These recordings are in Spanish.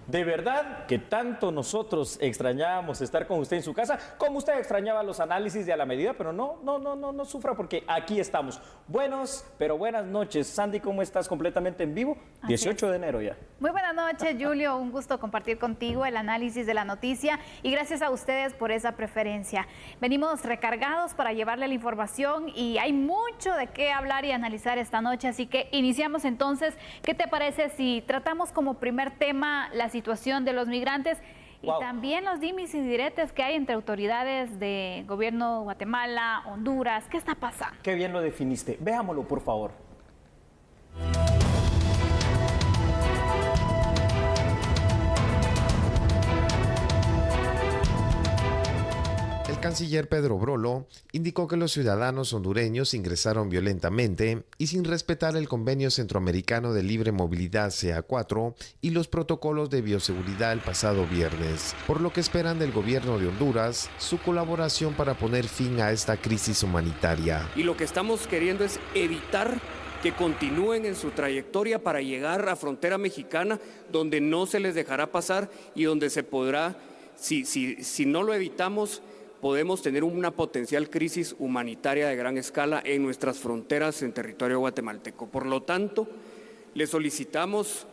De verdad que tanto nosotros extrañábamos estar con usted en su casa, como usted extrañaba los análisis de A la Medida, pero no sufra porque aquí estamos. Buenas noches. Sandy, ¿cómo estás? Completamente en vivo, 18 de enero ya. Muy buenas noches, Julio. Un gusto compartir contigo el análisis de la noticia y gracias a ustedes por esa preferencia. Venimos recargados para llevarle la información y hay mucho de qué hablar y analizar esta noche, así que iniciamos entonces. ¿Qué te parece si tratamos como primer tema la situación de los migrantes y también los dimes y diretes que hay entre autoridades de gobierno de Guatemala, Honduras? ¿Qué está pasando? Qué bien lo definiste. Veámoslo, por favor. El canciller Pedro Brolo indicó que los ciudadanos hondureños ingresaron violentamente y sin respetar el Convenio Centroamericano de Libre Movilidad CA4 y los protocolos de bioseguridad el pasado viernes, por lo que esperan del gobierno de Honduras su colaboración para poner fin a esta crisis humanitaria. Y lo que estamos queriendo es evitar que continúen en su trayectoria para llegar a frontera mexicana, donde no se les dejará pasar y donde se podrá, si no lo evitamos, podemos tener una potencial crisis humanitaria de gran escala en nuestras fronteras en territorio guatemalteco. Por lo tanto, le solicitamos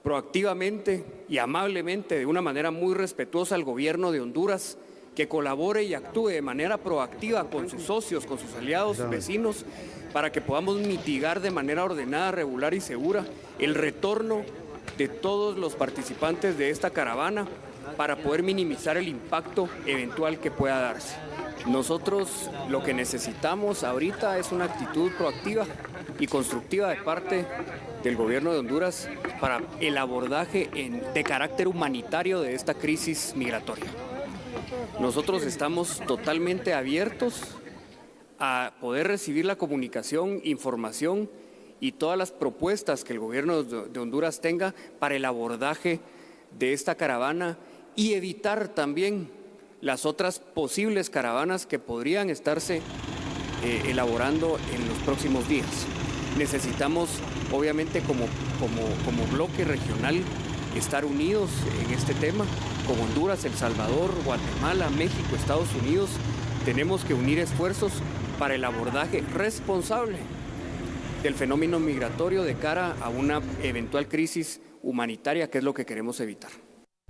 proactivamente y amablemente, de una manera muy respetuosa, al gobierno de Honduras que colabore y actúe de manera proactiva con sus socios, con sus aliados, vecinos, para que podamos mitigar de manera ordenada, regular y segura el retorno de todos los participantes de esta caravana, para poder minimizar el impacto eventual que pueda darse. Nosotros lo que necesitamos ahorita es una actitud proactiva y constructiva de parte del gobierno de Honduras para el abordaje de carácter humanitario de esta crisis migratoria. Nosotros estamos totalmente abiertos a poder recibir la comunicación, información y todas las propuestas que el gobierno de Honduras tenga para el abordaje de esta caravana y evitar también las otras posibles caravanas que podrían estarse elaborando en los próximos días. Necesitamos, obviamente, como bloque regional, estar unidos en este tema, como Honduras, El Salvador, Guatemala, México, Estados Unidos. Tenemos que unir esfuerzos para el abordaje responsable del fenómeno migratorio de cara a una eventual crisis humanitaria, que es lo que queremos evitar.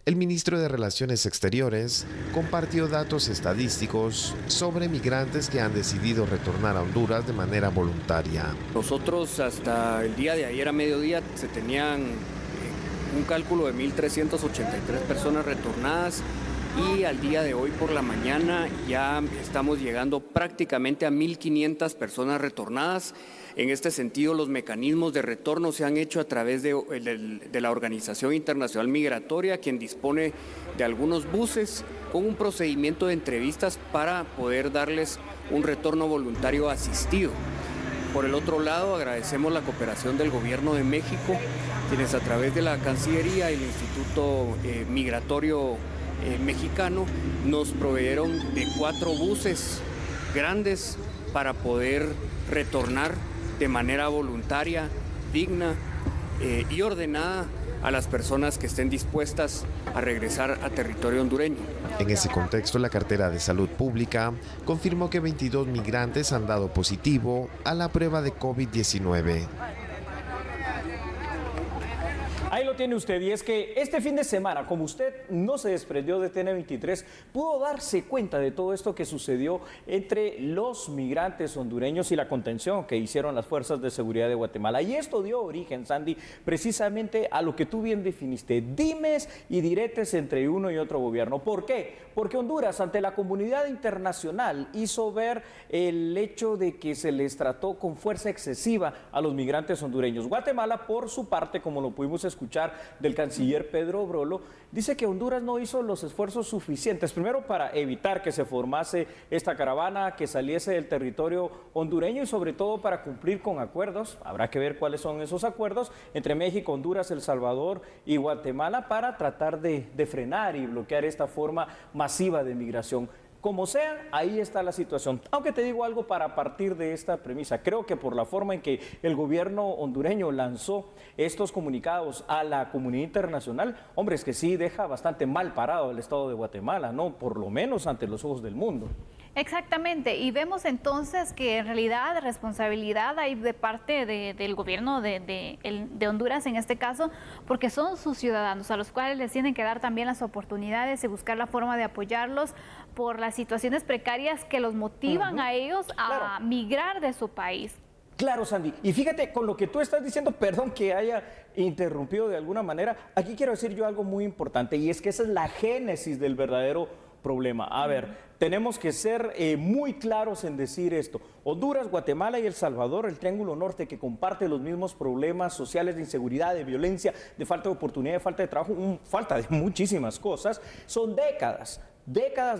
El ministro de Relaciones Exteriores compartió datos estadísticos sobre migrantes que han decidido retornar a Honduras de manera voluntaria. Nosotros hasta el día de ayer a mediodía se tenían un cálculo de 1.383 personas retornadas y al día de hoy por la mañana ya estamos llegando prácticamente a 1.500 personas retornadas. En este sentido, los mecanismos de retorno se han hecho a través de la Organización Internacional Migratoria, quien dispone de algunos buses con un procedimiento de entrevistas para poder darles un retorno voluntario asistido. Por el otro lado, agradecemos la cooperación del Gobierno de México, quienes a través de la Cancillería y el Instituto Migratorio Mexicano nos proveyeron de 4 buses grandes para poder retornar de manera voluntaria, digna y ordenada a las personas que estén dispuestas a regresar a territorio hondureño. En ese contexto, la cartera de Salud Pública confirmó que 22 migrantes han dado positivo a la prueba de COVID-19. Ahí lo tiene usted, y es que este fin de semana, como usted no se desprendió de TN23, pudo darse cuenta de todo esto que sucedió entre los migrantes hondureños y la contención que hicieron las fuerzas de seguridad de Guatemala. Y esto dio origen, Sandy, precisamente a lo que tú bien definiste, dimes y diretes entre uno y otro gobierno. ¿Por qué? Porque Honduras, ante la comunidad internacional, hizo ver el hecho de que se les trató con fuerza excesiva a los migrantes hondureños. Guatemala, por su parte, como lo pudimos escuchar del canciller Pedro Brolo, dice que Honduras no hizo los esfuerzos suficientes, primero para evitar que se formase esta caravana, que saliese del territorio hondureño y sobre todo para cumplir con acuerdos. Habrá que ver cuáles son esos acuerdos entre México, Honduras, El Salvador y Guatemala para tratar de frenar y bloquear esta forma masiva de migración. Como sea, ahí está la situación. Aunque te digo algo para partir de esta premisa. Creo que por la forma en que el gobierno hondureño lanzó estos comunicados a la comunidad internacional, hombre, es que sí deja bastante mal parado el Estado de Guatemala, ¿no? Por lo menos ante los ojos del mundo. Exactamente, y vemos entonces que en realidad responsabilidad hay de parte del gobierno de Honduras en este caso, porque son sus ciudadanos a los cuales les tienen que dar también las oportunidades y buscar la forma de apoyarlos por las situaciones precarias que los motivan a ellos a migrar de su país. Claro, Sandy. Y fíjate, con lo que tú estás diciendo, perdón que haya interrumpido de alguna manera, aquí quiero decir yo algo muy importante, y es que esa es la génesis del verdadero problema. A ver, tenemos que ser muy claros en decir esto. Honduras, Guatemala y El Salvador, el Triángulo Norte, que comparte los mismos problemas sociales de inseguridad, de violencia, de falta de oportunidad, de falta de trabajo, falta de muchísimas cosas, son décadas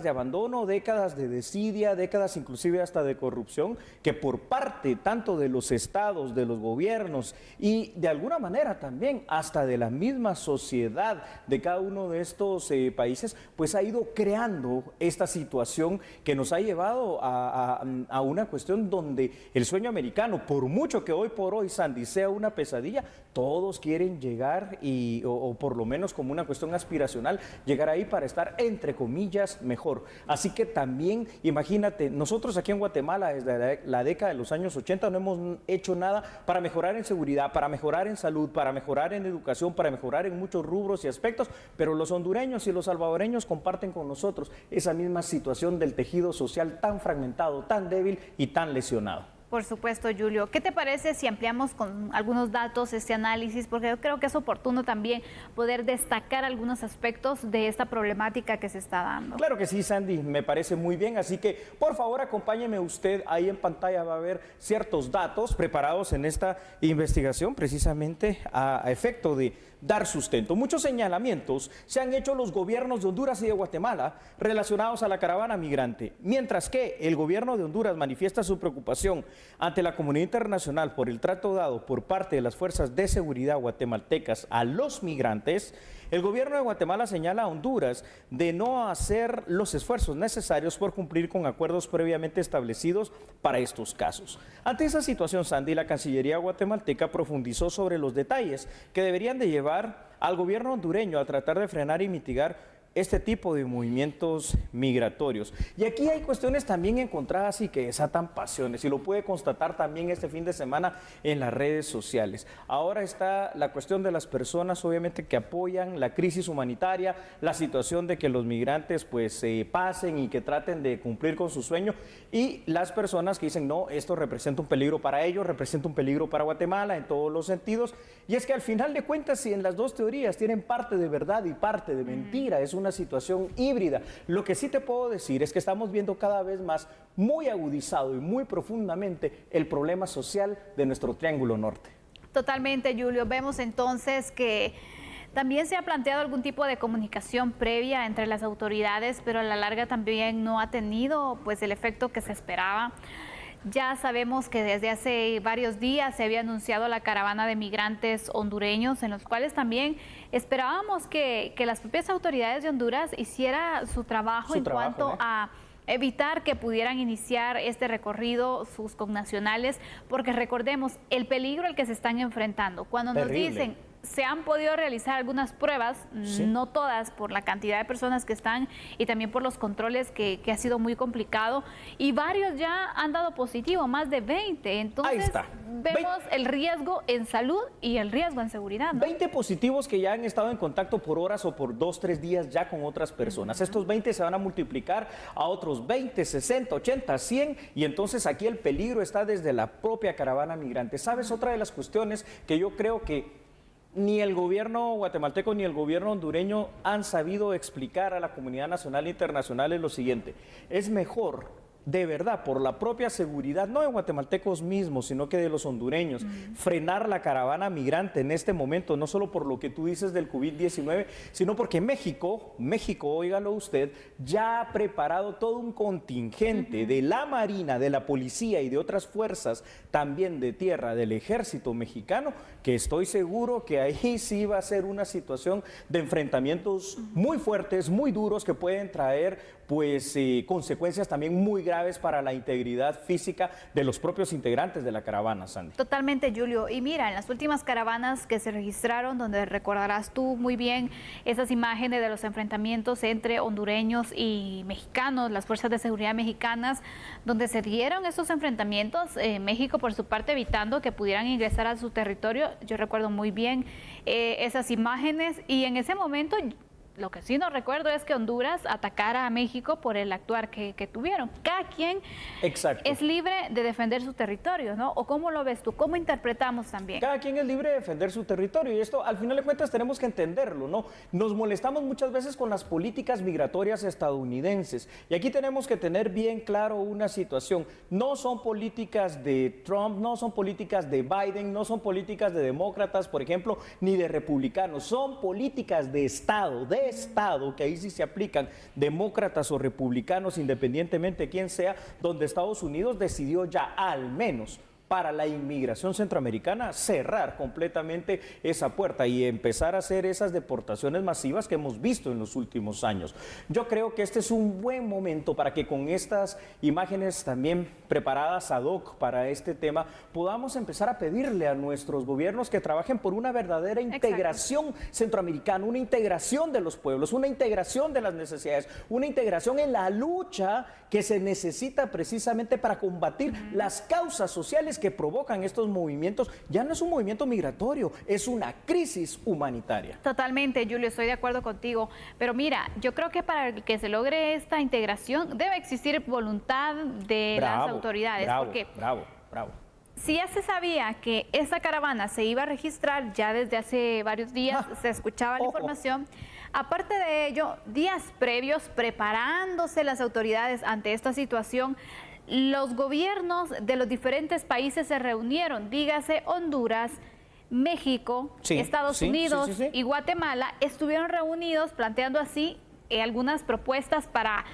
de abandono, décadas de desidia, décadas inclusive hasta de corrupción, que por parte tanto de los estados, de los gobiernos y de alguna manera también hasta de la misma sociedad de cada uno de estos países, pues ha ido creando esta situación que nos ha llevado a una cuestión donde el sueño americano, por mucho que hoy por hoy, Sandy, sea una pesadilla, todos quieren llegar o por lo menos como una cuestión aspiracional, llegar ahí para estar entre comillas mejor. Así que también, imagínate, nosotros aquí en Guatemala desde la década de los años 80 no hemos hecho nada para mejorar en seguridad, para mejorar en salud, para mejorar en educación, para mejorar en muchos rubros y aspectos, pero los hondureños y los salvadoreños comparten con nosotros esa misma situación del tejido social tan fragmentado, tan débil y tan lesionado. Por supuesto, Julio. ¿Qué te parece si ampliamos con algunos datos este análisis? Porque yo creo que es oportuno también poder destacar algunos aspectos de esta problemática que se está dando. Claro que sí, Sandy, me parece muy bien. Así que, por favor, acompáñeme usted. Ahí en pantalla va a ver ciertos datos preparados en esta investigación, precisamente a efecto de dar sustento. Muchos señalamientos se han hecho los gobiernos de Honduras y de Guatemala relacionados a la caravana migrante, mientras que el gobierno de Honduras manifiesta su preocupación ante la comunidad internacional por el trato dado por parte de las fuerzas de seguridad guatemaltecas a los migrantes. El gobierno de Guatemala señala a Honduras de no hacer los esfuerzos necesarios por cumplir con acuerdos previamente establecidos para estos casos. Ante esa situación, Sandy, la Cancillería guatemalteca profundizó sobre los detalles que deberían de llevar al gobierno hondureño a tratar de frenar y mitigar este tipo de movimientos migratorios. Y aquí hay cuestiones también encontradas y que desatan pasiones, y lo puede constatar también este fin de semana en las redes sociales. Ahora está la cuestión de las personas, obviamente, que apoyan la crisis humanitaria, la situación de que los migrantes pues pasen y que traten de cumplir con su sueño, y las personas que dicen, no, esto representa un peligro para ellos, representa un peligro para Guatemala en todos los sentidos. Y es que al final de cuentas, si en las dos teorías tienen parte de verdad y parte de mentira, es una situación híbrida. Lo que sí te puedo decir es que estamos viendo cada vez más, muy agudizado y muy profundamente, el problema social de nuestro Triángulo Norte. Totalmente, Julio. Vemos entonces que también se ha planteado algún tipo de comunicación previa entre las autoridades, pero a la larga también no ha tenido pues el efecto que se esperaba. Ya sabemos que desde hace varios días se había anunciado la caravana de migrantes hondureños, en los cuales también esperábamos que las propias autoridades de Honduras hiciera su trabajo en cuanto a evitar que pudieran iniciar este recorrido sus connacionales, porque recordemos el peligro al que se están enfrentando. Cuando nos dicen se han podido realizar algunas pruebas, no todas, por la cantidad de personas que están y también por los controles que ha sido muy complicado, y varios ya han dado positivo, más de 20. Entonces vemos el riesgo en salud y el riesgo en seguridad, ¿no? 20 positivos que ya han estado en contacto por horas o por 2, 3 días ya con otras personas. Estos 20 se van a multiplicar a otros 20, 60, 80, 100, y entonces aquí el peligro está desde la propia caravana migrante. ¿Sabes? Otra de las cuestiones que yo creo que ni el gobierno guatemalteco ni el gobierno hondureño han sabido explicar a la comunidad nacional e internacional es lo siguiente: es mejor, de verdad, por la propia seguridad, no de guatemaltecos mismos, sino que de los hondureños, frenar la caravana migrante en este momento, no solo por lo que tú dices del COVID-19, sino porque México, óigalo usted, ya ha preparado todo un contingente de la Marina, de la Policía y de otras fuerzas, también de tierra, del Ejército mexicano, que estoy seguro que ahí sí va a ser una situación de enfrentamientos muy fuertes, muy duros, que pueden traer pues consecuencias también muy graves para la integridad física de los propios integrantes de la caravana, Sandy. Totalmente, Julio. Y mira, en las últimas caravanas que se registraron, donde recordarás tú muy bien esas imágenes de los enfrentamientos entre hondureños y mexicanos, las fuerzas de seguridad mexicanas, donde se dieron esos enfrentamientos, México por su parte evitando que pudieran ingresar a su territorio. Yo recuerdo muy bien esas imágenes, y en ese momento lo que sí no recuerdo es que Honduras atacara a México por el actuar que tuvieron. Cada quien es libre de defender su territorio, ¿no? ¿O cómo lo ves tú? ¿Cómo interpretamos también? Cada quien es libre de defender su territorio, y esto al final de cuentas tenemos que entenderlo, ¿no? Nos molestamos muchas veces con las políticas migratorias estadounidenses, y aquí tenemos que tener bien claro una situación. No son políticas de Trump, no son políticas de Biden, no son políticas de demócratas, por ejemplo, ni de republicanos. Son políticas de Estado, que ahí sí se aplican, demócratas o republicanos, independientemente de quién sea, donde Estados Unidos decidió ya al menos para la inmigración centroamericana cerrar completamente esa puerta y empezar a hacer esas deportaciones masivas que hemos visto en los últimos años. Yo creo que este es un buen momento para que con estas imágenes también preparadas ad hoc para este tema podamos empezar a pedirle a nuestros gobiernos que trabajen por una verdadera integración centroamericana, una integración de los pueblos, una integración de las necesidades, una integración en la lucha que se necesita precisamente para combatir las causas sociales que provocan estos movimientos. Ya no es un movimiento migratorio, es una crisis humanitaria. Totalmente, Julio, estoy de acuerdo contigo. Pero mira, yo creo que para que se logre esta integración debe existir voluntad de las autoridades. Bravo. Si ya se sabía que esta caravana se iba a registrar ya desde hace varios días, se escuchaba la información. Aparte de ello, días previos, preparándose las autoridades ante esta situación, los gobiernos de los diferentes países se reunieron, dígase Honduras, México, Estados Unidos y Guatemala, estuvieron reunidos planteando así algunas propuestas para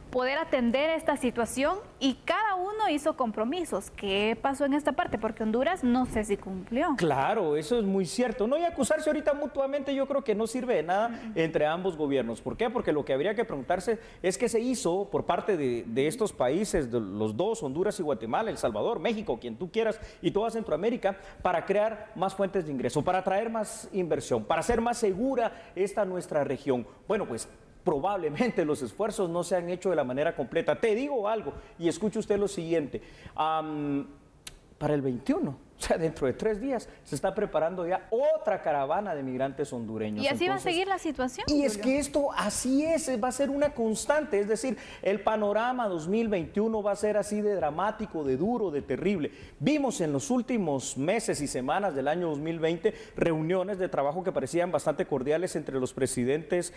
poder atender esta situación, y cada uno hizo compromisos. ¿Qué pasó en esta parte? Porque Honduras no sé si cumplió. Claro, eso es muy cierto. No, y acusarse ahorita mutuamente yo creo que no sirve de nada entre ambos gobiernos. ¿Por qué? Porque lo que habría que preguntarse es qué se hizo por parte de estos países, de los dos, Honduras y Guatemala, El Salvador, México, quien tú quieras, y toda Centroamérica, para crear más fuentes de ingreso, para traer más inversión, para hacer más segura esta nuestra región. Bueno, pues probablemente los esfuerzos no se han hecho de la manera completa. Te digo algo, y escuche usted lo siguiente. Para el 21, o sea, dentro de 3 días, se está preparando ya otra caravana de migrantes hondureños. Y así va a seguir la situación. Y es que esto así es, va a ser una constante. Es decir, el panorama 2021 va a ser así de dramático, de duro, de terrible. Vimos en los últimos meses y semanas del año 2020 reuniones de trabajo que parecían bastante cordiales entre los presidentes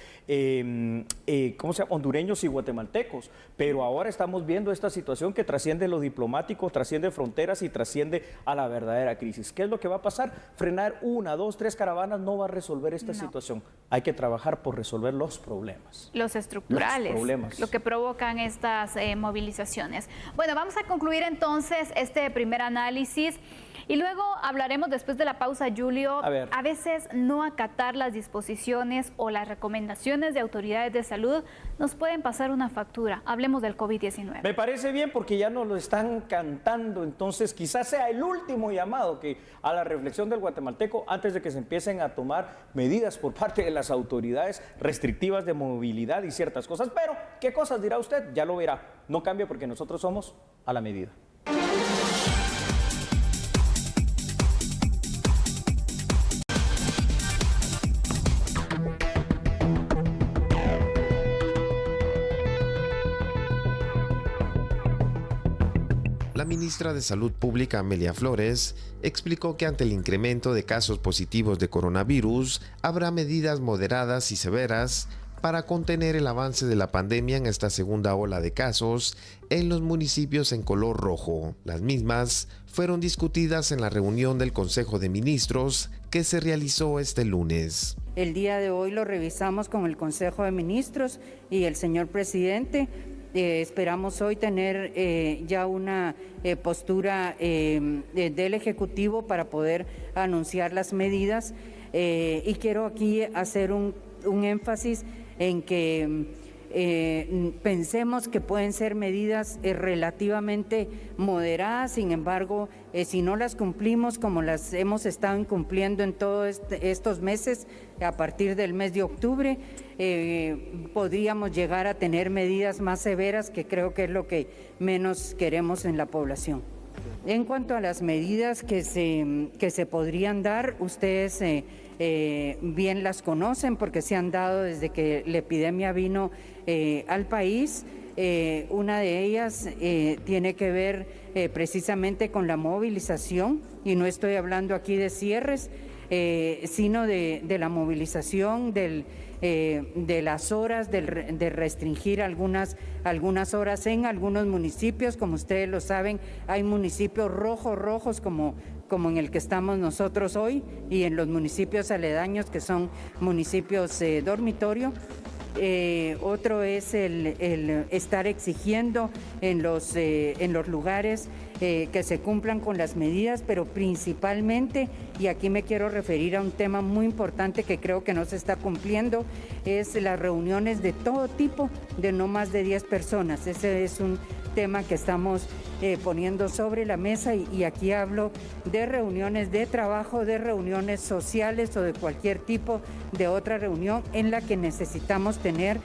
hondureños y guatemaltecos. Pero ahora estamos viendo esta situación que trasciende lo diplomático, trasciende fronteras y trasciende a la verdadera crisis. ¿Qué es lo que va a pasar? Frenar 1, 2, 3 caravanas no va a resolver esta situación. Hay que trabajar por resolver los problemas. Los estructurales, los problemas, lo que provocan estas movilizaciones. Bueno, vamos a concluir entonces este primer análisis y luego hablaremos después de la pausa, Julio. A veces no acatar las disposiciones o las recomendaciones de autoridades de salud nos pueden pasar una factura. Hablemos del COVID-19. Me parece bien, porque ya nos lo están cantando, entonces quizás sea el último llamado a la reflexión del guatemalteco antes de que se empiecen a tomar medidas por parte de las autoridades restrictivas de movilidad y ciertas cosas. Pero, ¿qué cosas dirá usted? Ya lo verá. No cambia, porque nosotros somos a la medida. La ministra de Salud Pública, Amelia Flores, explicó que ante el incremento de casos positivos de coronavirus, habrá medidas moderadas y severas para contener el avance de la pandemia en esta segunda ola de casos en los municipios en color rojo. Las mismas fueron discutidas en la reunión del Consejo de Ministros que se realizó este lunes. El día de hoy lo revisamos con el Consejo de Ministros y el señor presidente. Esperamos hoy tener ya una postura del Ejecutivo para poder anunciar las medidas, y quiero aquí hacer un énfasis en que pensemos que pueden ser medidas relativamente moderadas. Sin embargo, si no las cumplimos como las hemos estado incumpliendo en todos estos meses, a partir del mes de octubre, podríamos llegar a tener medidas más severas, que creo que es lo que menos queremos en la población. En cuanto a las medidas que se podrían dar, ustedes bien las conocen porque se han dado desde que la epidemia vino al país. Una de ellas tiene que ver precisamente con la movilización, y no estoy hablando aquí de cierres, sino de la movilización, de las horas, de restringir algunas horas en algunos municipios. Como ustedes lo saben, hay municipios rojos como en el que estamos nosotros hoy, y en los municipios aledaños, que son municipios dormitorio. Otro es el estar exigiendo en los lugares que se cumplan con las medidas, pero principalmente, y aquí me quiero referir a un tema muy importante que creo que no se está cumpliendo, es las reuniones de todo tipo, de no más de 10 personas. Ese es un tema que estamos poniendo sobre la mesa, y aquí hablo de reuniones de trabajo, de reuniones sociales o de cualquier tipo de otra reunión en la que necesitamos tener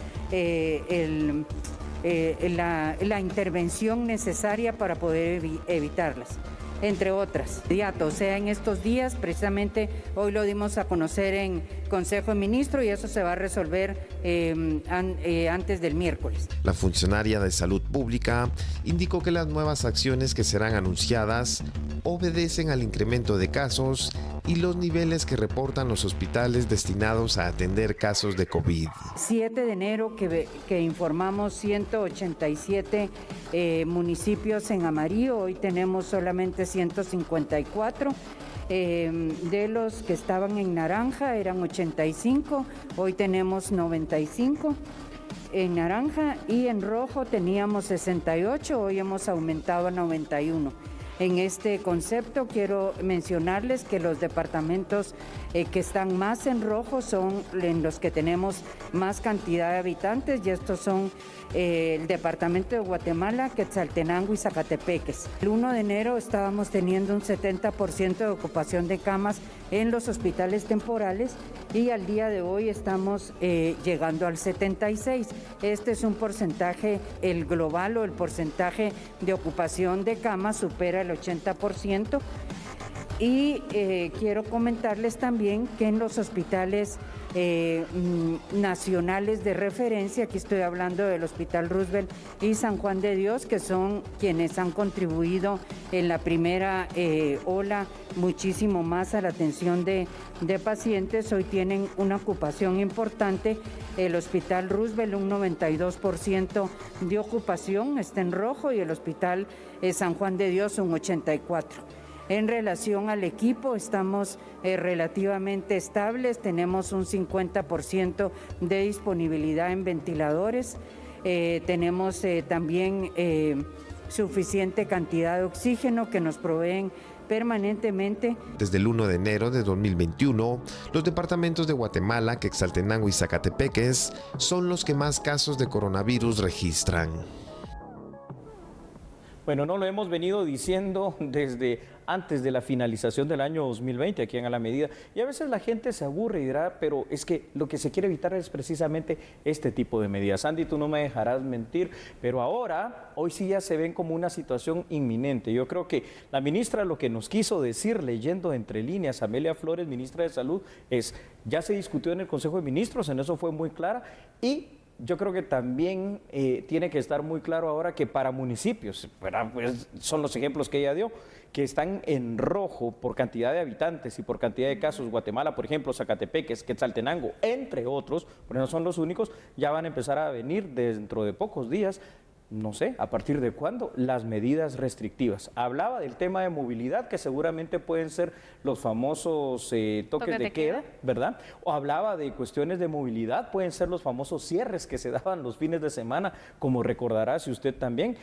la intervención necesaria para poder evitarlas, entre otras. O sea, en estos días, precisamente hoy lo dimos a conocer en Consejo de Ministros, y eso se va a resolver antes del miércoles. La funcionaria de Salud Pública indicó que las nuevas acciones que serán anunciadas obedecen al incremento de casos y los niveles que reportan los hospitales destinados a atender casos de COVID. 7 de enero que informamos 187 municipios en amarillo, hoy tenemos solamente 154. De los que estaban en naranja eran 85, hoy tenemos 95 en naranja, y en rojo teníamos 68, hoy hemos aumentado a 91. En este concepto quiero mencionarles que los departamentos que están más en rojo son en los que tenemos más cantidad de habitantes, y estos son el departamento de Guatemala, Quetzaltenango y Zacatepeques. El 1 de enero estábamos teniendo un 70% de ocupación de camas en los hospitales temporales, y al día de hoy estamos llegando al 76%. Este es un porcentaje, el global o el porcentaje de ocupación de camas supera el 80%. Y quiero comentarles también que en los hospitales nacionales de referencia, aquí estoy hablando del Hospital Roosevelt y San Juan de Dios, que son quienes han contribuido en la primera ola muchísimo más a la atención de pacientes, hoy tienen una ocupación importante. El Hospital Roosevelt un 92% de ocupación, está en rojo, y el Hospital San Juan de Dios un 84%. En relación al equipo, estamos relativamente estables, tenemos un 50% de disponibilidad en ventiladores, tenemos también suficiente cantidad de oxígeno que nos proveen permanentemente. Desde el 1 de enero de 2021, los departamentos de Guatemala, Quetzaltenango y Zacatepeques son los que más casos de coronavirus registran. Bueno, no lo hemos venido diciendo desde antes de la finalización del año 2020 aquí en A la Medida, y a veces la gente se aburre y dirá, pero es que lo que se quiere evitar es precisamente este tipo de medidas. Andy, tú no me dejarás mentir, pero hoy sí ya se ven como una situación inminente. Yo creo que la ministra lo que nos quiso decir, leyendo entre líneas, Amelia Flores, ministra de Salud, es, ya se discutió en el Consejo de Ministros, en eso fue muy clara, y yo creo que también tiene que estar muy claro ahora que para municipios, pues son los ejemplos que ella dio, que están en rojo por cantidad de habitantes y por cantidad de casos, Guatemala, por ejemplo, Zacatepeques, Quetzaltenango, entre otros, pero no son los únicos, ya van a empezar a venir dentro de pocos días, no sé, ¿a partir de cuándo? Las medidas restrictivas. Hablaba del tema de movilidad, que seguramente pueden ser los famosos toques de queda, ¿verdad? O hablaba de cuestiones de movilidad, pueden ser los famosos cierres que se daban los fines de semana, como recordará si usted también.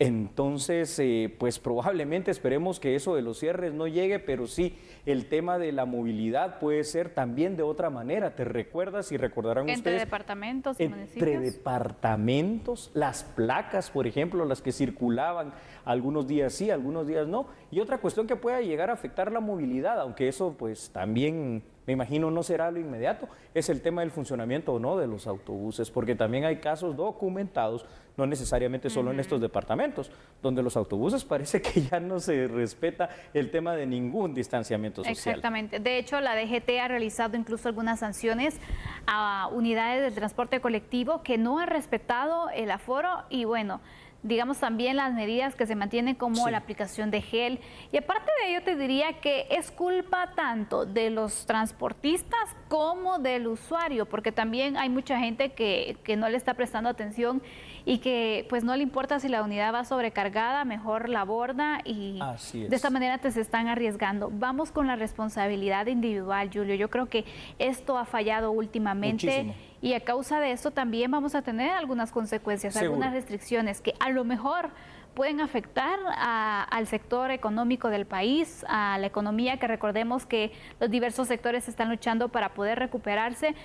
Entonces, pues probablemente esperemos que eso de los cierres no llegue, pero sí, el tema de la movilidad puede ser también de otra manera. ¿Te recuerdas y recordarán entre ustedes? Departamentos y Entre municipios. departamentos, las placas, por ejemplo, las que circulaban algunos días sí, algunos días no. Y otra cuestión que pueda llegar a afectar la movilidad, aunque eso pues también me imagino no será lo inmediato, es el tema del funcionamiento o no de los autobuses, porque también hay casos documentados, no necesariamente solo en estos departamentos, donde los autobuses parece que ya no se respeta el tema de ningún distanciamiento social. Exactamente. De hecho, la DGT ha realizado incluso algunas sanciones a unidades de transporte colectivo que no han respetado el aforo y bueno, digamos también las medidas que se mantienen como Sí. la aplicación de gel. Y aparte de ello te diría que es culpa tanto de los transportistas como del usuario, porque también hay mucha gente que no le está prestando atención y que pues no le importa si la unidad va sobrecargada, mejor la aborda y Así es. de esta manera te se están arriesgando. Vamos con la responsabilidad individual, Julio. Yo creo que esto ha fallado últimamente. Muchísimo. Y a causa de esto también vamos a tener algunas consecuencias, Seguro. algunas restricciones que a lo mejor pueden afectar al sector económico del país, a la economía, que recordemos que los diversos sectores están luchando para poder recuperarse,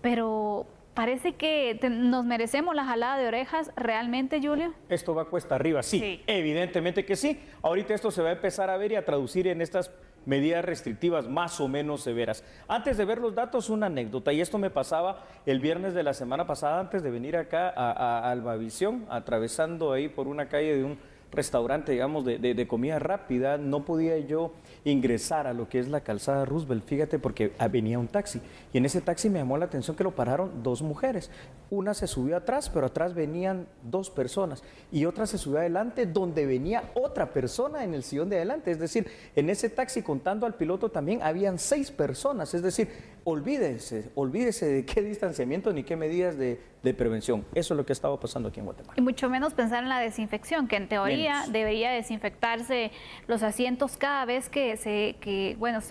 pero parece que nos merecemos la jalada de orejas realmente, Julio. ¿Esto va cuesta arriba? Sí, Sí. evidentemente que sí. Ahorita esto se va a empezar a ver y a traducir en estas medidas restrictivas más o menos severas. Antes de ver los datos, una anécdota, y esto me pasaba el viernes de la semana pasada, antes de venir acá a Albavisión, atravesando ahí por una calle de un restaurante, digamos, de comida rápida, no podía yo ingresar a lo que es la calzada Roosevelt, fíjate, porque venía un taxi, y en ese taxi me llamó la atención que lo pararon dos mujeres. Una se subió atrás, pero atrás venían dos personas, y otra se subió adelante, donde venía otra persona en el sillón de adelante. Es decir, en ese taxi, contando al piloto también, habían 6 personas. Es decir, olvídese de qué distanciamiento ni qué medidas de prevención. Eso es lo que estaba pasando aquí en Guatemala. Y mucho menos pensar en la desinfección, que en teoría Menos. debería desinfectarse los asientos cada vez que se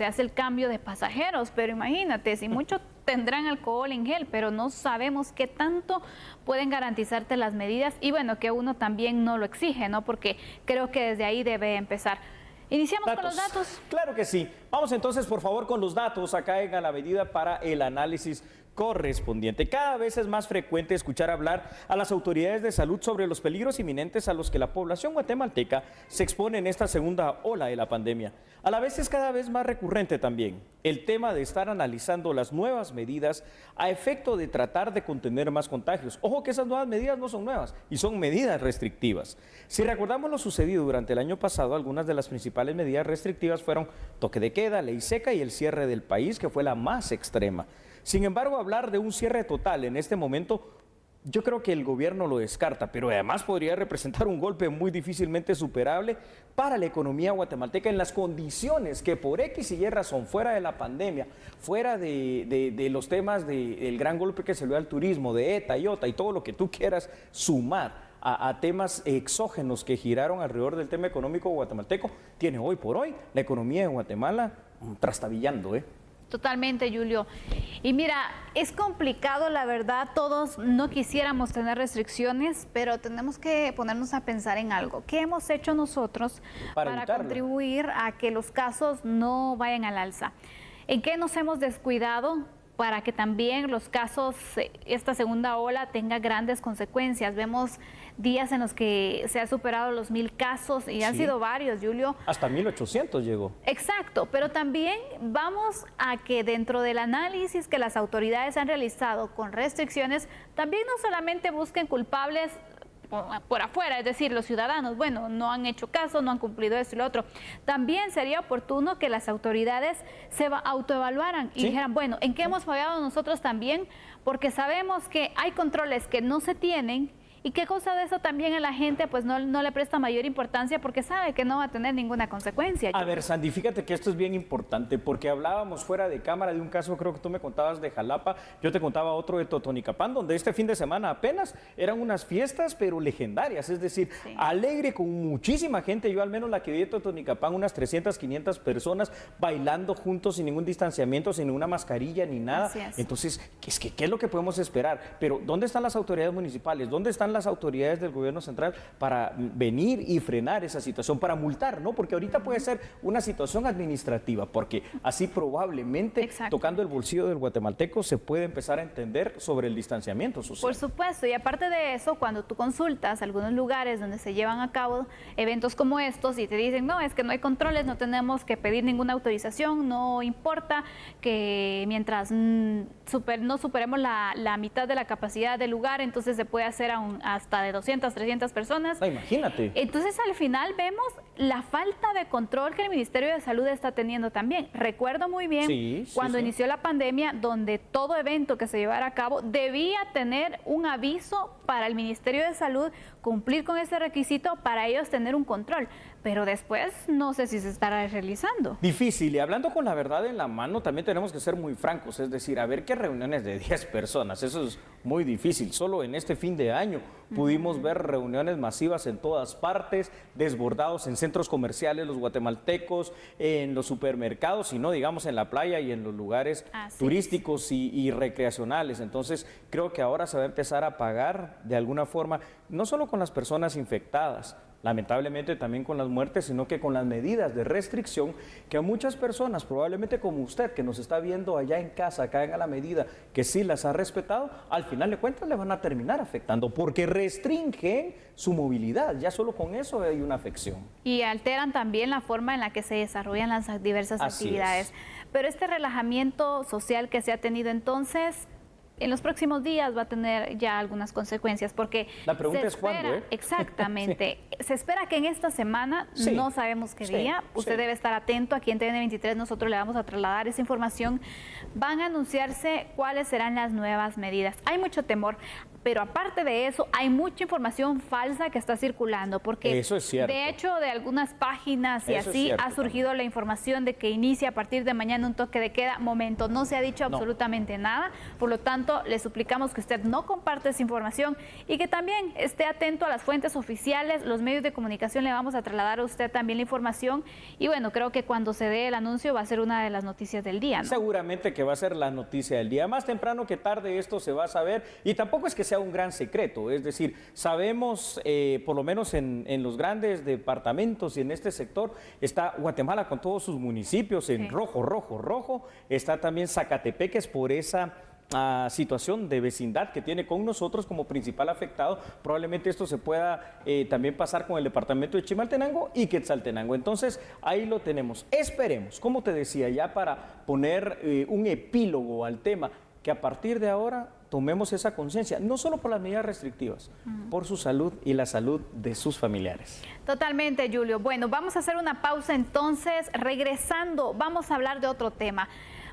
hace el cambio de pasajeros, pero imagínate, si muchos tendrán alcohol en gel, pero no sabemos qué tanto pueden garantizarte las medidas y bueno, que uno también no lo exige, ¿no? Porque creo que desde ahí debe empezar. Iniciamos con los datos. Claro que sí. Vamos entonces, por favor, con los datos acá en A la Medida para el análisis correspondiente. Cada vez es más frecuente escuchar hablar a las autoridades de salud sobre los peligros inminentes a los que la población guatemalteca se expone en esta segunda ola de la pandemia. A la vez es cada vez más recurrente también el tema de estar analizando las nuevas medidas a efecto de tratar de contener más contagios. Ojo que esas nuevas medidas no son nuevas y son medidas restrictivas. Si recordamos lo sucedido durante el año pasado, algunas de las principales medidas restrictivas fueron toque de queda, ley seca y el cierre del país, que fue la más extrema. Sin embargo, hablar de un cierre total en este momento, yo creo que el gobierno lo descarta, pero además podría representar un golpe muy difícilmente superable para la economía guatemalteca en las condiciones que por X y Y razón, fuera de la pandemia, fuera de los temas del gran golpe que se le dio al turismo, de ETA, IOTA y todo lo que tú quieras sumar a temas exógenos que giraron alrededor del tema económico guatemalteco, tiene hoy por hoy la economía de Guatemala trastabillando, Totalmente, Julio. Y mira, es complicado, la verdad, todos no quisiéramos tener restricciones, pero tenemos que ponernos a pensar en algo. ¿Qué hemos hecho nosotros Para para evitarlo? contribuir a que los casos no vayan al alza? ¿En qué nos hemos descuidado para que también los casos, esta segunda ola, tenga grandes consecuencias? Vemos días en los que se ha superado los 1000 casos y han Sí. sido varios, Julio. Hasta 1800 llegó. Exacto, pero también vamos a que dentro del análisis que las autoridades han realizado con restricciones, también no solamente busquen culpables por afuera, es decir, los ciudadanos, bueno, no han hecho caso, no han cumplido esto y lo otro. También sería oportuno que las autoridades se autoevaluaran y Sí. dijeran, bueno, ¿en qué hemos fallado nosotros también? Porque sabemos que hay controles que no se tienen. ¿Y qué cosa de eso también a la gente pues no le presta mayor importancia porque sabe que no va a tener ninguna consecuencia? A ver, Sandy, fíjate que esto es bien importante porque hablábamos fuera de cámara de un caso, creo que tú me contabas de Jalapa, yo te contaba otro de Totonicapán, donde este fin de semana apenas eran unas fiestas, pero legendarias, es decir, Sí. alegre con muchísima gente. Yo al menos la que vi de Totonicapán, unas 300, 500 personas bailando juntos sin ningún distanciamiento, sin ninguna mascarilla ni nada. Así es. Entonces, ¿qué es lo que podemos esperar? Pero ¿dónde están las autoridades municipales? ¿Dónde están están las autoridades del gobierno central para venir y frenar esa situación, para multar, ¿no? Porque ahorita puede ser una situación administrativa, porque así probablemente tocando el bolsillo del guatemalteco se puede empezar a entender sobre el distanciamiento social. Por supuesto, y aparte de eso, cuando tú consultas algunos lugares donde se llevan a cabo eventos como estos y te dicen, no, es que no hay controles, no tenemos que pedir ninguna autorización, no importa que mientras no superemos la mitad de la capacidad del lugar, entonces se puede hacer hasta de 200, 300 personas. Imagínate. Entonces al final vemos la falta de control que el Ministerio de Salud está teniendo también. Recuerdo muy bien cuando inició la pandemia, donde todo evento que se llevara a cabo debía tener un aviso para el Ministerio de Salud, cumplir con ese requisito para ellos tener un control. Pero después no sé si se estará realizando. Difícil, y hablando con la verdad en la mano, también tenemos que ser muy francos, es decir, a ver qué reuniones de 10 personas, eso es muy difícil. Solo en este fin de año pudimos ver reuniones masivas en todas partes, desbordados en centros comerciales, los guatemaltecos, en los supermercados, y no digamos en la playa y en los lugares turísticos y recreacionales. Entonces creo que ahora se va a empezar a pagar de alguna forma, no solo con las personas infectadas, lamentablemente también con las muertes, sino que con las medidas de restricción que a muchas personas, probablemente como usted, que nos está viendo allá en casa, caigan a la medida que sí las ha respetado, al final de cuentas le van a terminar afectando, porque restringen su movilidad, ya solo con eso hay una afección. Y alteran también la forma en la que se desarrollan las diversas actividades. Pero este relajamiento social que se ha tenido entonces, en los próximos días va a tener ya algunas consecuencias, porque la pregunta es cuándo, ¿eh? Exactamente. Se espera que en esta semana, no sabemos qué día, usted debe estar atento. Aquí en TN23 nosotros le vamos a trasladar esa información. Van a anunciarse cuáles serán las nuevas medidas. Hay mucho temor, pero aparte de eso, hay mucha información falsa que está circulando, porque eso es cierto. De hecho, de algunas páginas y eso así ha surgido la información de que inicia a partir de mañana un toque de queda. Momento, no se ha dicho absolutamente nada, por lo tanto, le suplicamos que usted no comparte esa información y que también esté atento a las fuentes oficiales, los medios de comunicación. Le vamos a trasladar a usted también la información, y bueno, creo que cuando se dé el anuncio va a ser una de las noticias del día, ¿no? Seguramente que va a ser la noticia del día, más temprano que tarde esto se va a saber, y tampoco es que sea un gran secreto, es decir, sabemos, por lo menos en los grandes departamentos y en este sector, está Guatemala con todos sus municipios en rojo, está también Zacatepeques por esa situación de vecindad que tiene con nosotros como principal afectado. Probablemente esto se pueda también pasar con el departamento de Chimaltenango y Quetzaltenango. Entonces ahí lo tenemos. Esperemos, como te decía, ya para poner un epílogo al tema, que a partir de ahora tomemos esa conciencia, no solo por las medidas restrictivas, por su salud y la salud de sus familiares. Totalmente, Julio. Bueno, vamos a hacer una pausa entonces. Regresando, vamos a hablar de otro tema,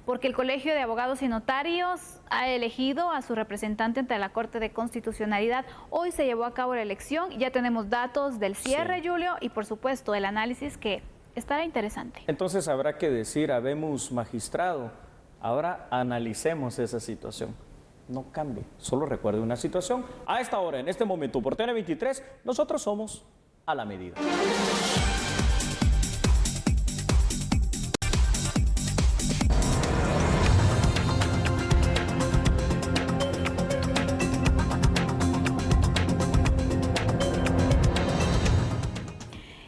porque el Colegio de Abogados y Notarios ha elegido a su representante ante la Corte de Constitucionalidad. Hoy se llevó a cabo la elección, ya tenemos datos del cierre, Julio, y por supuesto el análisis, que estará interesante. Entonces habrá que decir, habemos magistrado, ahora analicemos esa situación. No cambie, solo recuerde una situación. A esta hora, en este momento, por TN23, nosotros somos a la medida.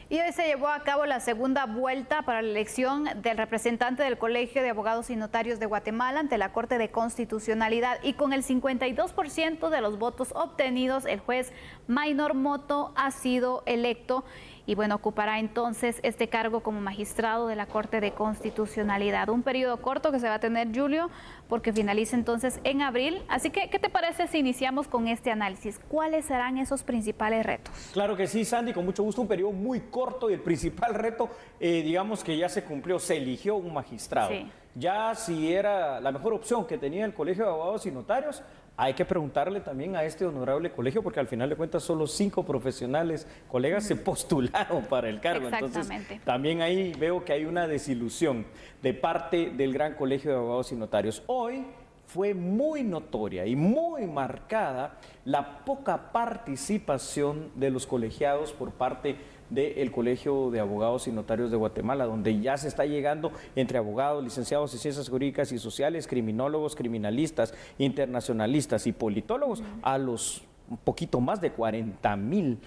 Y hoy se llevó a cabo la segunda vuelta para la elección del representante del Colegio de Abogados y Notarios de Guatemala ante la Corte de Constitucionalidad, y con el 52% de los votos obtenidos, el juez Maynor Moto ha sido electo. Y bueno, ocupará entonces este cargo como magistrado de la Corte de Constitucionalidad. Un periodo corto que se va a tener, Julio, porque finaliza entonces en abril. Así que, ¿qué te parece si iniciamos con este análisis? ¿Cuáles serán esos principales retos? Claro que sí, Sandy, con mucho gusto. Un periodo muy corto, y el principal reto, digamos que ya se cumplió, se eligió un magistrado. Ya si era la mejor opción que tenía el Colegio de Abogados y Notarios, hay que preguntarle también a este honorable colegio, porque al final de cuentas solo 5 profesionales, colegas, se postularon para el cargo. Entonces, también ahí veo que hay una desilusión de parte del gran Colegio de Abogados y Notarios. Hoy fue muy notoria y muy marcada la poca participación de los colegiados por parte del Colegio de Abogados y Notarios de Guatemala, donde ya se está llegando entre abogados, licenciados en Ciencias Jurídicas y Sociales, criminólogos, criminalistas, internacionalistas y politólogos a los un poquito más de 40,000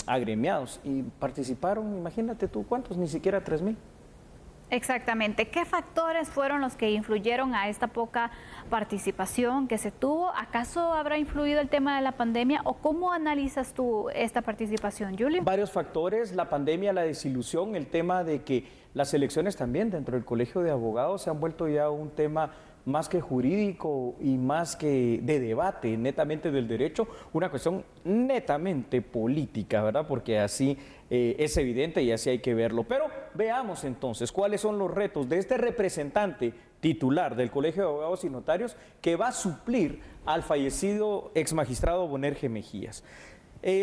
agremiados y participaron, imagínate tú cuántos, ni siquiera 3,000. Exactamente. ¿Qué factores fueron los que influyeron a esta poca participación que se tuvo? ¿Acaso habrá influido el tema de la pandemia o cómo analizas tú esta participación, Julio? Varios factores, la pandemia, la desilusión, el tema de que las elecciones también dentro del Colegio de Abogados se han vuelto ya un tema más que jurídico y más que de debate netamente del derecho, una cuestión netamente política, ¿verdad? Porque así es evidente y así hay que verlo. Pero veamos entonces cuáles son los retos de este representante titular del Colegio de Abogados y Notarios que va a suplir al fallecido exmagistrado Bonerge Mejías.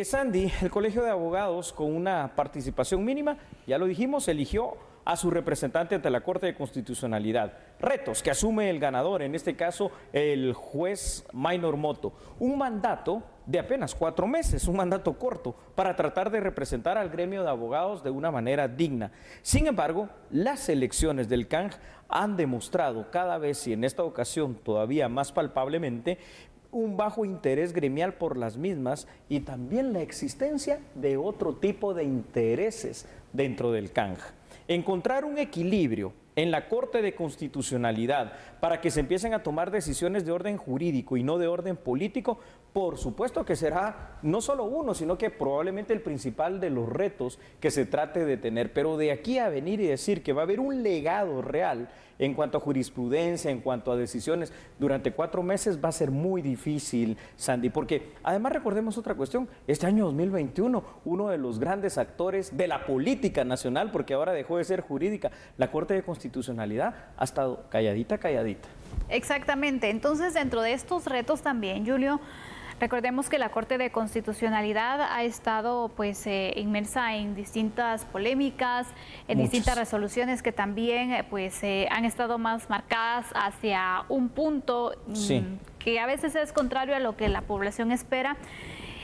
Sandy, el Colegio de Abogados, con una participación mínima, ya lo dijimos, eligió a su representante ante la Corte de Constitucionalidad. Retos que asume el ganador, en este caso el juez Maynor Moto. Un mandato de apenas 4 meses, un mandato corto, para tratar de representar al gremio de abogados de una manera digna. Sin embargo, las elecciones del CANG han demostrado cada vez, y en esta ocasión todavía más palpablemente, un bajo interés gremial por las mismas y también la existencia de otro tipo de intereses dentro del CANG. Encontrar un equilibrio en la Corte de Constitucionalidad para que se empiecen a tomar decisiones de orden jurídico y no de orden político, por supuesto que será no solo uno, sino que probablemente el principal de los retos que se trate de tener. Pero de aquí a venir y decir que va a haber un legado real en cuanto a jurisprudencia, en cuanto a decisiones, durante 4 meses va a ser muy difícil, Sandy, porque además recordemos otra cuestión, este año 2021, uno de los grandes actores de la política nacional, porque ahora dejó de ser jurídica, la Corte de Constitucionalidad ha estado calladita, calladita. Exactamente, entonces dentro de estos retos también, Julio, recordemos que la Corte de Constitucionalidad ha estado pues inmersa en distintas polémicas, en distintas resoluciones que también pues han estado más marcadas hacia un punto que a veces es contrario a lo que la población espera.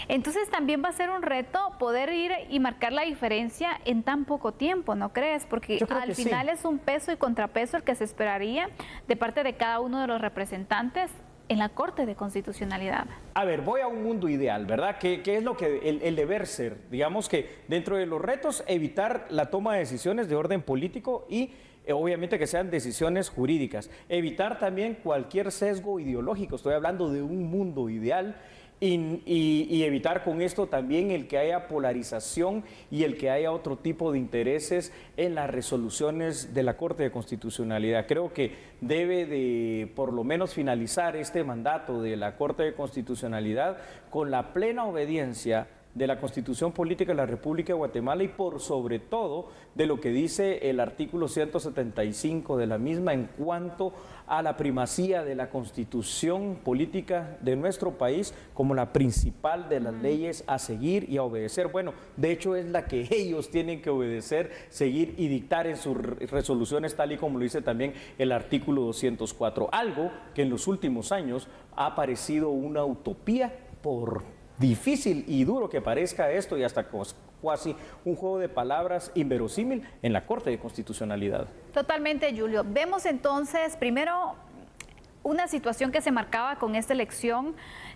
Entonces también va a ser un reto poder ir y marcar la diferencia en tan poco tiempo, ¿no crees? Porque al final es un peso y contrapeso el que se esperaría de parte de cada uno de los representantes en la Corte de Constitucionalidad. A ver, voy a un mundo ideal, ¿verdad? ¿Qué es lo que el deber ser? Digamos que dentro de los retos, evitar la toma de decisiones de orden político y obviamente que sean decisiones jurídicas. Evitar también cualquier sesgo ideológico. Estoy hablando de un mundo ideal. Y evitar con esto también el que haya polarización y el que haya otro tipo de intereses en las resoluciones de la Corte de Constitucionalidad. Creo que debe de por lo menos finalizar este mandato de la Corte de Constitucionalidad con la plena obediencia de la Constitución Política de la República de Guatemala y por sobre todo de lo que dice el artículo 175 de la misma en cuanto a la primacía de la Constitución Política de nuestro país como la principal de las leyes a seguir y a obedecer. Bueno, de hecho es la que ellos tienen que obedecer, seguir y dictar en sus resoluciones, tal y como lo dice también el artículo 204. Algo que en los últimos años ha parecido una utopía por difícil y duro que parezca esto y hasta casi un juego de palabras inverosímil en la Corte de Constitucionalidad. Totalmente, Julio. Vemos entonces primero una situación que se marcaba con esta elección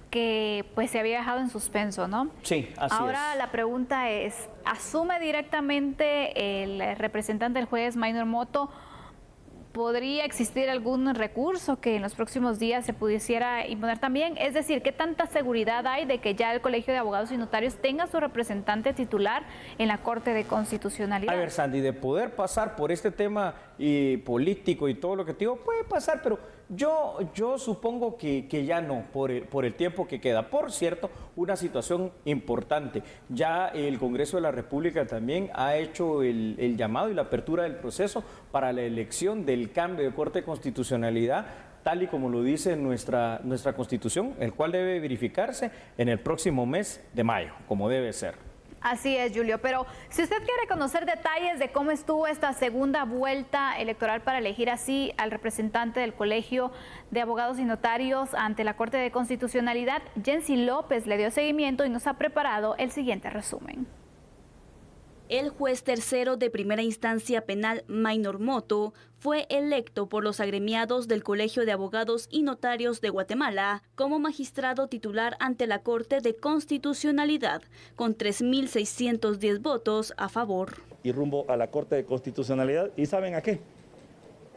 que pues se había dejado en suspenso, ¿no? Sí, así es. Ahora la pregunta es, ¿asume directamente el representante del juez Maynor Moto? ¿Podría existir algún recurso que en los próximos días se pudiera imponer también? Es decir, ¿qué tanta seguridad hay de que ya el Colegio de Abogados y Notarios tenga su representante titular en la Corte de Constitucionalidad? A ver, Sandy, de poder pasar por este tema político y todo lo que te digo, puede pasar, pero yo supongo que ya no, por el tiempo que queda. Por cierto, una situación importante. Ya el Congreso de la República también ha hecho el llamado y la apertura del proceso para la elección del cambio de Corte de Constitucionalidad, tal y como lo dice nuestra Constitución, el cual debe verificarse en el próximo mes de mayo, como debe ser. Así es, Julio, pero si usted quiere conocer detalles de cómo estuvo esta segunda vuelta electoral para elegir así al representante del Colegio de Abogados y Notarios ante la Corte de Constitucionalidad, Jensi López le dio seguimiento y nos ha preparado el siguiente resumen. El juez tercero de primera instancia penal, Maynor Moto, fue electo por los agremiados del Colegio de Abogados y Notarios de Guatemala como magistrado titular ante la Corte de Constitucionalidad, con 3.610 votos a favor. Y rumbo a la Corte de Constitucionalidad, ¿y saben a qué?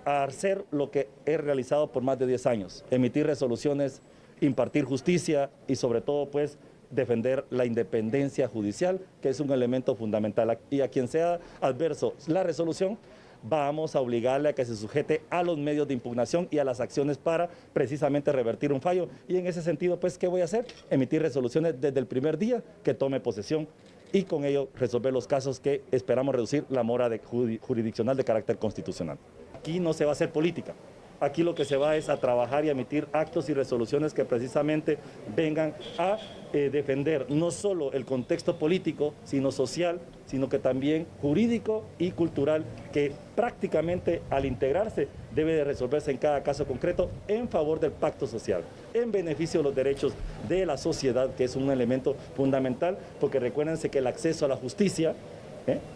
A hacer lo que he realizado por más de 10 años, emitir resoluciones, impartir justicia y sobre todo pues defender la independencia judicial, que es un elemento fundamental. Y a quien sea adverso la resolución, vamos a obligarle a que se sujete a los medios de impugnación y a las acciones para precisamente revertir un fallo. Y en ese sentido, pues, ¿qué voy a hacer? Emitir resoluciones desde el primer día que tome posesión y con ello resolver los casos que esperamos reducir la mora jurisdiccional de carácter constitucional. Aquí no se va a hacer política. Aquí lo que se va es a trabajar y a emitir actos y resoluciones que precisamente vengan a defender no solo el contexto político, sino social, sino que también jurídico y cultural, que prácticamente al integrarse debe de resolverse en cada caso concreto en favor del pacto social, en beneficio de los derechos de la sociedad, que es un elemento fundamental, porque recuérdense que el acceso a la justicia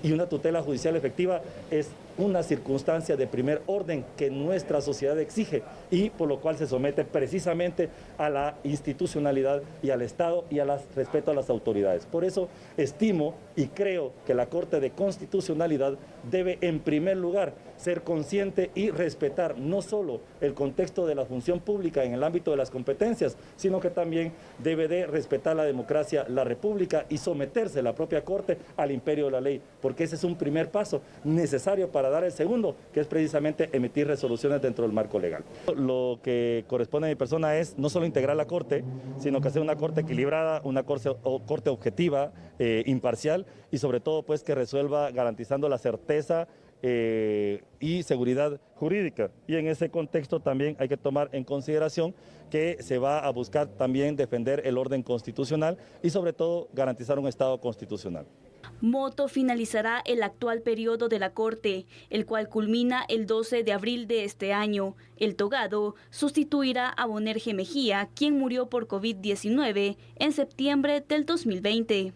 y una tutela judicial efectiva es una circunstancia de primer orden que nuestra sociedad exige y por lo cual se somete precisamente a la institucionalidad y al Estado y al respeto a las autoridades. Por eso estimo y creo que la Corte de Constitucionalidad debe en primer lugar ser consciente y respetar no solo el contexto de la función pública en el ámbito de las competencias, sino que también debe de respetar la democracia, la república y someterse la propia Corte al imperio de la ley, porque ese es un primer paso necesario para dar el segundo, que es precisamente emitir resoluciones dentro del marco legal. Lo que corresponde a mi persona es no solo integrar la Corte, sino que sea una Corte equilibrada, una corte objetiva, imparcial y sobre todo pues que resuelva garantizando la certeza y seguridad jurídica. Y en ese contexto también hay que tomar en consideración que se va a buscar también defender el orden constitucional y sobre todo garantizar un Estado constitucional. Moto finalizará el actual periodo de la Corte, el cual culmina el 12 de abril de este año. El togado sustituirá a Bonerge Mejía, quien murió por COVID-19 en septiembre del 2020.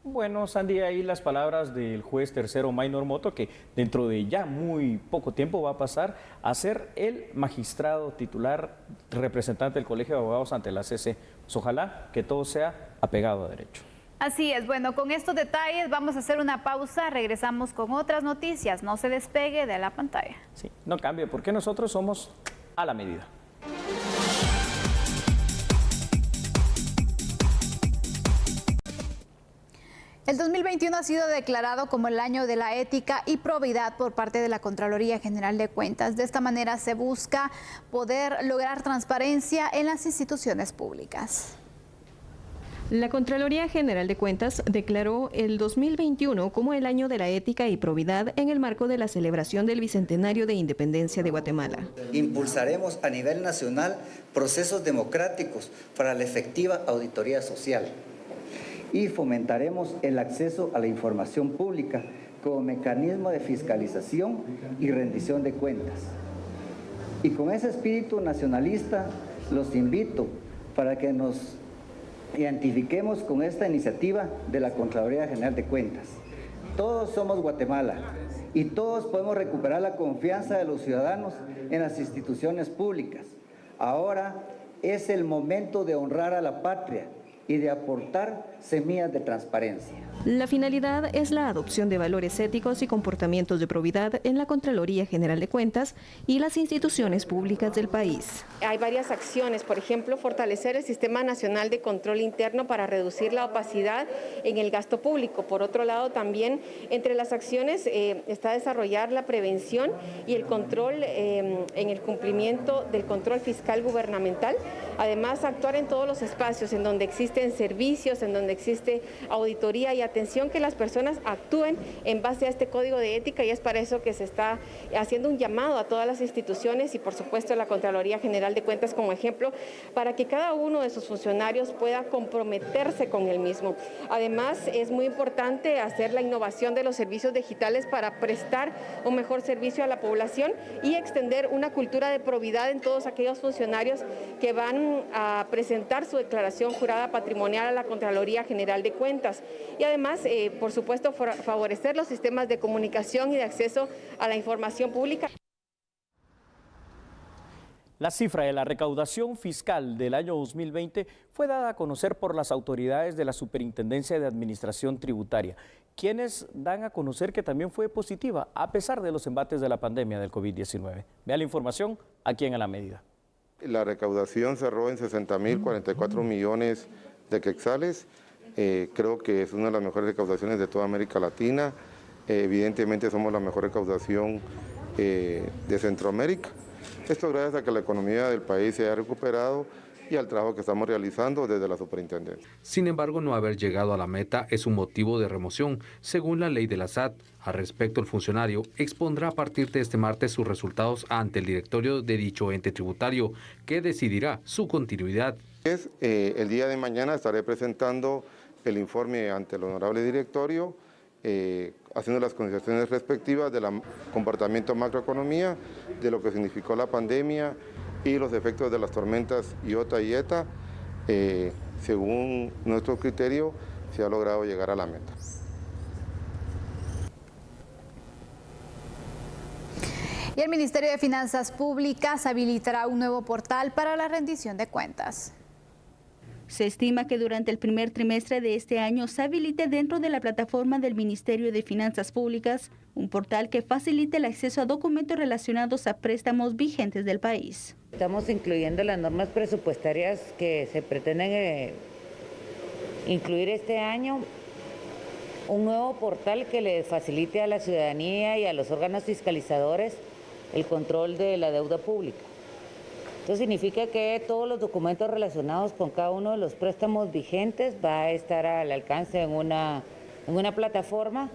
Bueno, Sandy, ahí las palabras del juez tercero Maynor Moto, que dentro de ya muy poco tiempo va a pasar a ser el magistrado titular representante del Colegio de Abogados ante la CC. Pues ojalá que todo sea apegado a derecho. Así es, bueno, con estos detalles vamos a hacer una pausa, regresamos con otras noticias, no se despegue de la pantalla. Sí, no cambie, porque nosotros somos a la medida. El 2021 ha sido declarado como el año de la ética y probidad por parte de la Contraloría General de Cuentas. De esta manera se busca poder lograr transparencia en las instituciones públicas. La Contraloría General de Cuentas declaró el 2021 como el año de la ética y probidad en el marco de la celebración del Bicentenario de Independencia de Guatemala. Impulsaremos a nivel nacional procesos democráticos para la efectiva auditoría social y fomentaremos el acceso a la información pública como mecanismo de fiscalización y rendición de cuentas. Y con ese espíritu nacionalista los invito para que nos identifiquemos con esta iniciativa de la Contraloría General de Cuentas. Todos somos Guatemala y todos podemos recuperar la confianza de los ciudadanos en las instituciones públicas. Ahora es el momento de honrar a la patria y de aportar semillas de transparencia. La finalidad es la adopción de valores éticos y comportamientos de probidad en la Contraloría General de Cuentas y las instituciones públicas del país. Hay varias acciones, por ejemplo, fortalecer el Sistema Nacional de Control Interno para reducir la opacidad en el gasto público. Por otro lado, también entre las acciones está desarrollar la prevención y el control en el cumplimiento del control fiscal gubernamental. Además, actuar en todos los espacios en donde existen servicios, en donde existe auditoría y atención, que las personas actúen en base a este código de ética, y es para eso que se está haciendo un llamado a todas las instituciones y por supuesto a la Contraloría General de Cuentas como ejemplo, para que cada uno de sus funcionarios pueda comprometerse con el mismo. Además, es muy importante hacer la innovación de los servicios digitales para prestar un mejor servicio a la población y extender una cultura de probidad en todos aquellos funcionarios que van van a presentar su declaración jurada patrimonial a la Contraloría General de Cuentas. Y además, por supuesto, favorecer los sistemas de comunicación y de acceso a la información pública. La cifra de la recaudación fiscal del año 2020 fue dada a conocer por las autoridades de la Superintendencia de Administración Tributaria, quienes dan a conocer que también fue positiva a pesar de los embates de la pandemia del COVID-19. Vea la información aquí en A la Medida. La recaudación cerró en 60.044 millones de quetzales. Creo que es una de las mejores recaudaciones de toda América Latina. Evidentemente somos la mejor recaudación de Centroamérica. Esto gracias a que la economía del país se ha recuperado y al trabajo que estamos realizando desde la superintendencia. Sin embargo, no haber llegado a la meta es un motivo de remoción, según la ley de la SAT. Al respecto, el funcionario expondrá a partir de este martes sus resultados ante el directorio de dicho ente tributario, que decidirá su continuidad. El día de mañana estaré presentando el informe ante el honorable directorio, haciendo las consideraciones respectivas del comportamiento macroeconomía, de lo que significó la pandemia y los efectos de las tormentas Iota y Eta. Según nuestro criterio, se ha logrado llegar a la meta. Y el Ministerio de Finanzas Públicas habilitará un nuevo portal para la rendición de cuentas. Se estima que durante el primer trimestre de este año se habilite dentro de la plataforma del Ministerio de Finanzas Públicas un portal que facilite el acceso a documentos relacionados a préstamos vigentes del país. Estamos incluyendo las normas presupuestarias que se pretenden incluir este año, un nuevo portal que le facilite a la ciudadanía y a los órganos fiscalizadores el control de la deuda pública. Esto significa que todos los documentos relacionados con cada uno de los préstamos vigentes va a estar al alcance en una plataforma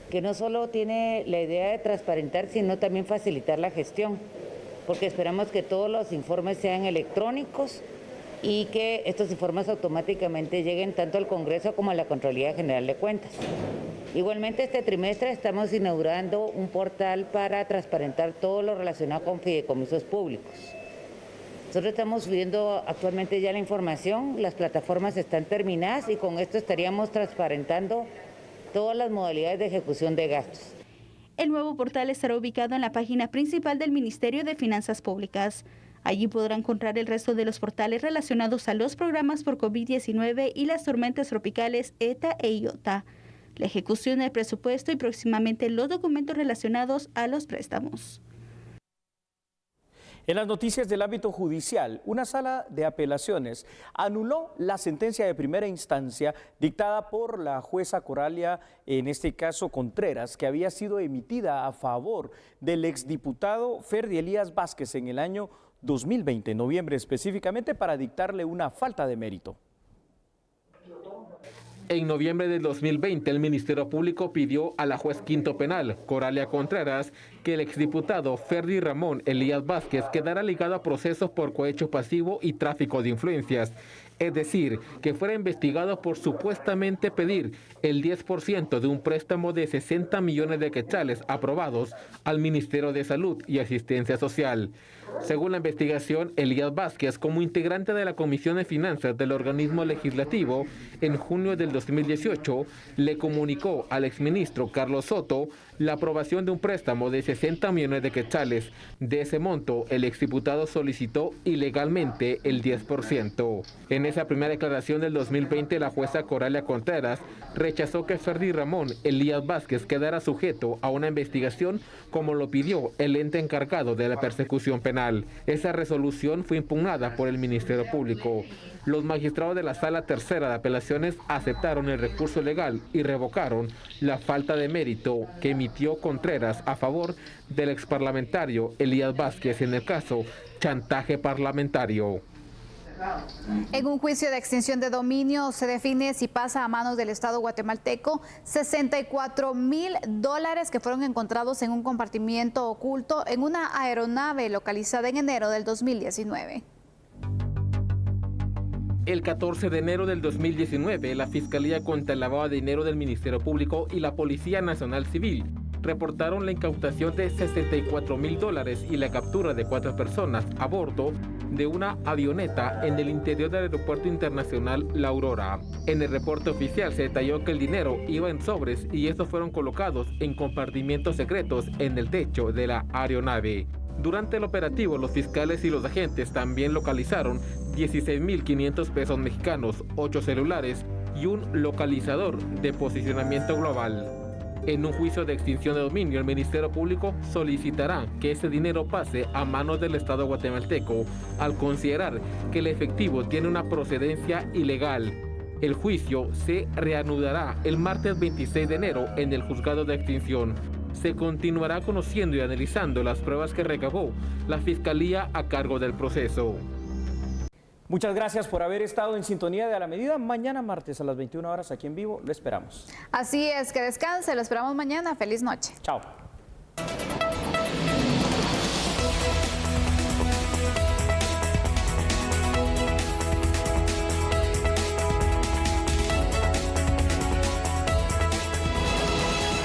que no solo tiene la idea de transparentar, sino también facilitar la gestión, porque esperamos que todos los informes sean electrónicos y que estos informes automáticamente lleguen tanto al Congreso como a la Contraloría General de Cuentas. Igualmente, este trimestre estamos inaugurando un portal para transparentar todo lo relacionado con fideicomisos públicos. Nosotros estamos subiendo actualmente ya la información, las plataformas están terminadas y con esto estaríamos transparentando todas las modalidades de ejecución de gastos. El nuevo portal estará ubicado en la página principal del Ministerio de Finanzas Públicas. Allí podrá encontrar el resto de los portales relacionados a los programas por COVID-19 y las tormentas tropicales ETA e Iota, la ejecución del presupuesto y próximamente los documentos relacionados a los préstamos. En las noticias del ámbito judicial, una sala de apelaciones anuló la sentencia de primera instancia dictada por la jueza Coralia, en este caso Contreras, que había sido emitida a favor del exdiputado Ferdy Elías Vázquez en el año 2020, en noviembre específicamente, para dictarle una falta de mérito. En noviembre del 2020, el Ministerio Público pidió a la juez quinto penal, Coralia Contreras, que el exdiputado Ferdy Ramón Elías Vázquez quedara ligado a procesos por cohecho pasivo y tráfico de influencias. Es decir, que fuera investigado por supuestamente pedir el 10% de un préstamo de 60 millones de quetzales aprobados al Ministerio de Salud y Asistencia Social. Según la investigación, Elías Vázquez, como integrante de la Comisión de Finanzas del organismo legislativo, en junio del 2018, le comunicó al exministro Carlos Soto la aprobación de un préstamo de 60 millones de quetzales. De ese monto, el exdiputado solicitó ilegalmente el 10%. En esa primera declaración del 2020, la jueza Coralia Contreras rechazó que Ferdy Ramón Elías Vázquez quedara sujeto a una investigación como lo pidió el ente encargado de la persecución penal. Esa resolución fue impugnada por el Ministerio Público. Los magistrados de la Sala Tercera de Apelaciones aceptaron el recurso legal y revocaron la falta de mérito que emitió Contreras a favor del exparlamentario Elías Vázquez en el caso chantaje parlamentario. En un juicio de extinción de dominio se define si pasa a manos del Estado guatemalteco $64,000 que fueron encontrados en un compartimiento oculto en una aeronave localizada en enero del 2019. El 14 de enero del 2019, la Fiscalía contra el Lavado de Dinero del Ministerio Público y la Policía Nacional Civil reportaron la incautación de $64,000 y la captura de 4 personas a bordo de una avioneta en el interior del Aeropuerto Internacional La Aurora. En el reporte oficial se detalló que el dinero iba en sobres y estos fueron colocados en compartimientos secretos en el techo de la aeronave. Durante el operativo, los fiscales y los agentes también localizaron 16.500 pesos mexicanos, 8 celulares y un localizador de posicionamiento global. En un juicio de extinción de dominio, el Ministerio Público solicitará que ese dinero pase a manos del Estado guatemalteco, al considerar que el efectivo tiene una procedencia ilegal. El juicio se reanudará el martes 26 de enero en el juzgado de extinción. Se continuará conociendo y analizando las pruebas que recabó la Fiscalía a cargo del proceso. Muchas gracias por haber estado en sintonía de A la Medida. Mañana martes a las 21 horas aquí en vivo, lo esperamos. Así es, que descanse, lo esperamos mañana. Feliz noche. Chao.